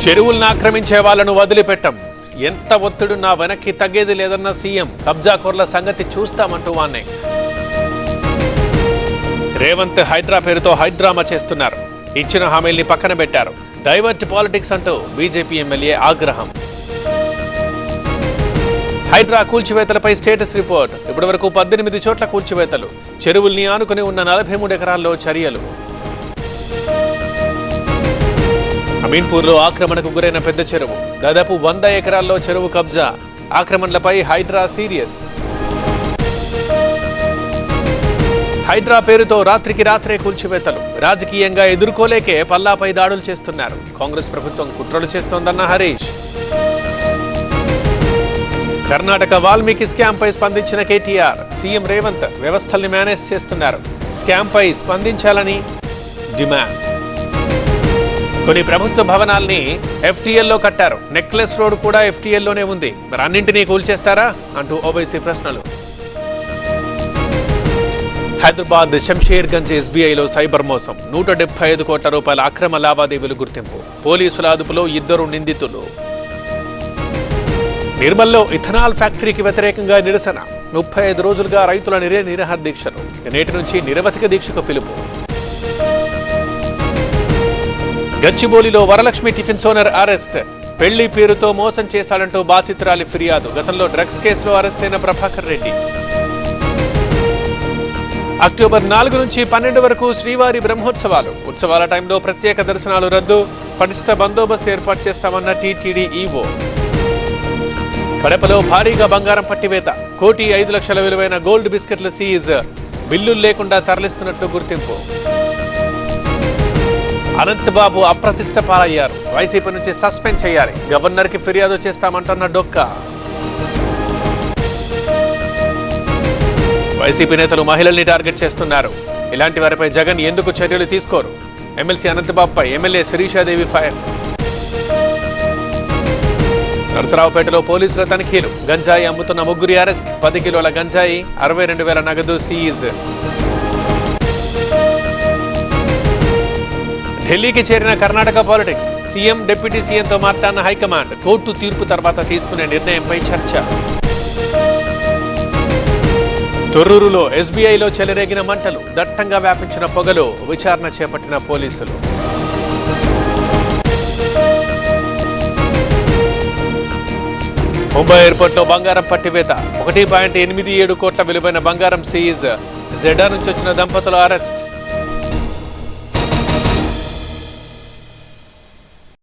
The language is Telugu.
చెరువులను ఆక్రమించే వాళ్లను వదిలిపెట్టం. ఎంత ఒత్తిడున్నా వెనక్కి తగ్గేది లేదన్న సీఎం. కబ్జాకోర్ల సంగతి చూస్తామంటూ వాన్నే. రేవంత్ హైడ్రా పేరుతో హైడ్రామా చేస్తున్నారు. ఇచ్చిన హామీల్ని పక్కన పెట్టారు. డైవర్ట్ పాలిటిక్స్ అంటూ బీజేపీ ఎమ్మెల్యే ఆగ్రహం. హైడ్రా కూల్చివేతలపై స్టేటస్ రిపోర్ట్. ఇప్పటివరకు 18 చోట్ల కూల్చివేతలు. చెరువుల్ని ఆనుకుని ఉన్న 43 ఎకరాల్లో చర్యలు. అమీన్పూర్లో ఆక్రమణకు గురైన పెద్ద చెరువు. దాదాపు 100 ఎకరాల్లో చెరువు కబ్జా. ఆక్రమణలపై హైడ్రా సీరియస్. హైడ్రా పేరుతో రాత్రికి రాత్రే కూల్చివేతలు. రాజకీయంగా ఎదుర్కోలేకే పల్లాపై దాడులు చేస్తున్నారు. కాంగ్రెస్ ప్రభుత్వం కుట్రలు చేస్తోందన్న హరీష్. కర్ణాటక వాల్మీకి స్కామ్ పై స్పందించిన కేటీఆర్. సీఎం రేవంత్ వ్యవస్థల్ని మేనేజ్ చేస్తున్నారు. స్కామ్ పై స్పందించాలని డిమాండ్. కొన్ని ప్రభుత్వ భవనాల్ని ఎఫ్టీఎల్లో కట్టారు. నెక్లెస్ రోడ్ కూడా ఎఫ్టీఎల్లోనే ఉంది. మరి అన్నింటినీ కూల్చేస్తారా అంటూ ఓవైసీ ప్రశ్నలు. హైదరాబాద్ శంషేర్గంజ్ ఎస్బీఐలో సైబర్ మోసం. 175 కోట్ల రూపాయల అక్రమ లావాదేవీలు గుర్తింపు. పోలీసుల అదుపులో 2 నిందితులు. నిర్మల్లో ఇథనాల్ ఫ్యాక్టరీకి వ్యతిరేకంగా నిరసన. 35 రోజులుగా రైతుల నిరాహార దీక్షలు. నేటి నుంచి నిరవధిక దీక్షకు పిలుపు. గచ్చిబౌలిలో వరలక్ష్మి టిఫిన్స్ ఓనర్ అరెస్ట్. పెళ్లి పేరుతో మోసం చేశాడంటూ బాధితురాలి ఫిర్యాదు. గతంలో డ్రగ్స్ కేసులో అరెస్ట్ అయిన ప్రభాకర్ రెడ్డి. అక్టోబర్ 4 నుంచి 12 వరకు శ్రీవారి బ్రహ్మోత్సవాలు. ఉత్సవాల టైంలో ప్రత్యేక దర్శనాలు రద్దు. పటిష్ట బందోబస్తు ఏర్పాటు చేస్తామన్న టీటీడీ ఈవో. కడపలో భారీగా బంగారం పట్టివేత. 1,05,00,000 విలువైన గోల్డ్ బిస్కెట్ల సీజ్. బిల్లులు లేకుండా తరలిస్తున్నట్లు గుర్తింపు. అనంతబాబు అప్రతిష్ట పాలయ్యారు. వైసీపీ నుంచి సస్పెండ్ చేయాలి. గవర్నర్కి ఫిర్యాదు చేస్తామంటున్న డొక్క. వైసీపీ నేతలు మహిళల్ని టార్గెట్ చేస్తున్నారు. ఇలాంటి వారిపై జగన్ ఎందుకు చర్యలు తీసుకోరు? ఎమ్మెల్సీ అనంతబాబుపై ఎమ్మెల్యే శిరీషాదేవి ఫైర్. నరసరావుపేటలో పోలీసుల తనిఖీలు. గంజాయి అమ్ముతున్న 3 అరెస్ట్. 10 కిలోల గంజాయి, 62,000 నగదు సీజ్. ఢిల్లీకి చేరిన కర్ణాటక పాలిటిక్స్. సీఎం డిప్యూటీ సీఎంతో మాట్లాడిన హైకమాండ్. కోర్టు తీర్పు తర్వాత తీసుకునే నిర్ణయంపై చర్చ. తొర్రూరులో ఎస్బీఐలో చెలరేగిన మంటలు. దట్టంగా వ్యాపించిన పొగలో విచారణ చేపట్టిన పోలీసులు. ముంబై ఎయిర్పోర్ట్లో బంగారం పట్టివేత. 1.87 కోట్ల విలువైన బంగారం సీజ్. జెడా నుంచి వచ్చిన దంపతుల అరెస్ట్.